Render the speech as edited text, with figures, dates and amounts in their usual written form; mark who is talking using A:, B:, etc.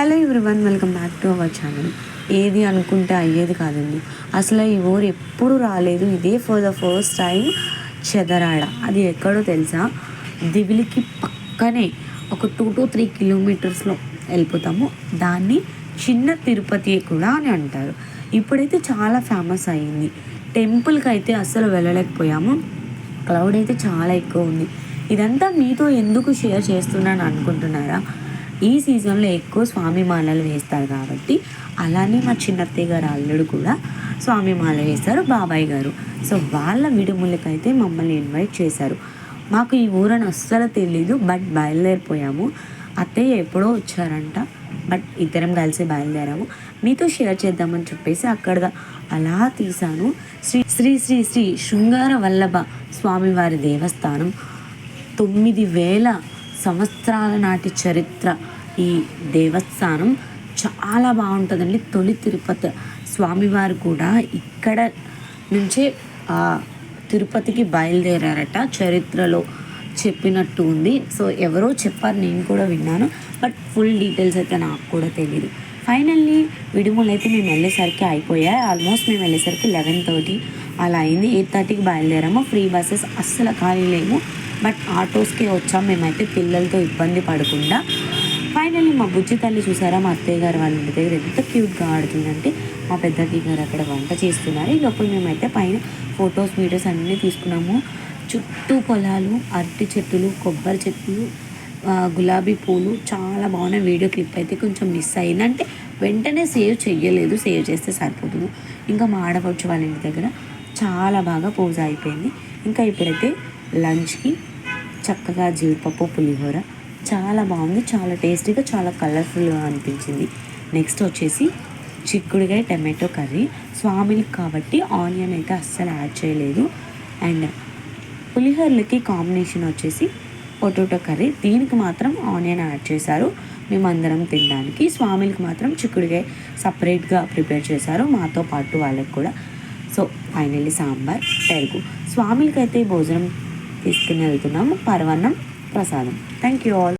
A: Hello everyone, welcome back to our channel. ఏది అనుకుంటే అయ్యేది కాదండి. అసలు ఈ ఊరు ఎప్పుడు రాలేదు. ఇదే ఫర్ ద ఫస్ట్ టైం చెదరాడ. అది ఎక్కడో తెలుసా? దివిలికి పక్కనే ఒక 2 to 3 కిలోమీటర్స్లో వెళ్ళిపోతాము. దాన్ని చిన్న తిరుపతి కూడా అని అంటారు. ఇప్పుడైతే చాలా ఫేమస్ అయ్యింది. టెంపుల్కి అయితే అస్సలు వెళ్ళలేకపోయాము. క్రౌడ్ అయితే చాలా ఎక్కువ ఉంది. ఇదంతా మీతో ఎందుకు షేర్ చేస్తున్నాను అనుకుంటున్నారా? ఈ సీజన్లో ఎక్కువ స్వామి మాలలు వేస్తారు కాబట్టి. అలానే మా చిన్నత్తయ్య గారు అల్లుడు కూడా స్వామి మాల వేస్తారు, బాబాయ్ గారు. సో వాళ్ళ విడుములకైతే మమ్మల్ని ఇన్వైట్ చేశారు. మాకు ఈ ఊరని అస్సలు తెలీదు, బట్ బయలుదేరిపోయాము. అత్తయ్య ఎప్పుడో వచ్చారంట, బట్ ఇద్దరం కలిసి బయలుదేరాము. మీతో షేర్ చేద్దామని చెప్పేసి అక్కడ అలా తీశాను. శ్రీ శ్రీ శ్రీ శ్రీ శృంగార వల్లభ స్వామివారి దేవస్థానం. 9,000 సంవత్సరాల నాటి చరిత్ర ఈ దేవస్థానం. చాలా బాగుంటుందండి. తొలి తిరుపతి స్వామివారు కూడా ఇక్కడ నుంచే తిరుపతికి బయలుదేరారట, చరిత్రలో చెప్పినట్టు ఉంది. సో ఎవరో చెప్పారు, నేను కూడా విన్నాను, బట్ ఫుల్ డీటెయిల్స్ అయితే నాకు కూడా తెలియదు. ఫైనల్లీ విడుములు అయితే మేము వెళ్ళేసరికి అయిపోయాయి. ఆల్మోస్ట్ మేము వెళ్ళేసరికి 11:30 అలా అయింది. 8:30కి బయలుదేరాము. ఫ్రీ బస్సెస్ అస్సలు ఖాళీ లేము, బట్ ఆటోస్కే వచ్చాము మేమైతే, పిల్లలతో ఇబ్బంది పడకుండా. ఫైనల్లీ మా బుజ్జి తల్లి చూసారా, మా అత్తయ్య గారు వాళ్ళ ఇంటి దగ్గర ఎంత క్యూట్గా ఆడుతుందంటే. మా పెద్దయ్య గారు అక్కడ వంట చేస్తున్నారు. ఇకప్పుడు మేమైతే పైన ఫొటోస్ వీడియోస్ అన్నీ తీసుకున్నాము. చుట్టూ పొలాలు, అరటి చెట్టులు, కొబ్బరి చెట్లు, గులాబీ పూలు చాలా బాగున్నాయి. వీడియో క్లిప్ అయితే కొంచెం మిస్ అయింది, అంటే వెంటనే సేవ్ చెయ్యలేదు, సేవ్ చేస్తే సరిపోతుంది. ఇంకా మా ఆడపడుచు వాళ్ళ ఇంటి దగ్గర చాలా బాగా పోజ్ అయిపోయింది. ఇంకా ఇప్పుడైతే లంచ్కి చక్కగా జీడిపప్పు పులిహోర చాలా బాగుంది, చాలా టేస్టీగా, చాలా కలర్ఫుల్గా అనిపించింది. నెక్స్ట్ వచ్చేసి చిక్కుడుకాయ టమాటో కర్రీ. స్వామికి కాబట్టి ఆనియన్ అయితే అస్సలు యాడ్ చేయలేదు. అండ్ పులిహోరలకి కాంబినేషన్ వచ్చేసి పొటాటో కర్రీ. దీనికి మాత్రం ఆనియన్ యాడ్ చేశారు మేమందరం తినడానికి. స్వామికి మాత్రం చిక్కుడుకాయ సపరేట్గా ప్రిపేర్ చేశారు, మాతో పాటు వాళ్ళకి కూడా. సో ఫైనల్లీ సాంబార్, పెరుగు. స్వామికి అయితే భోజనం తీసుకుని వెళ్తున్నాము. పరవన్నం, ప్రసాదం. Thank you all.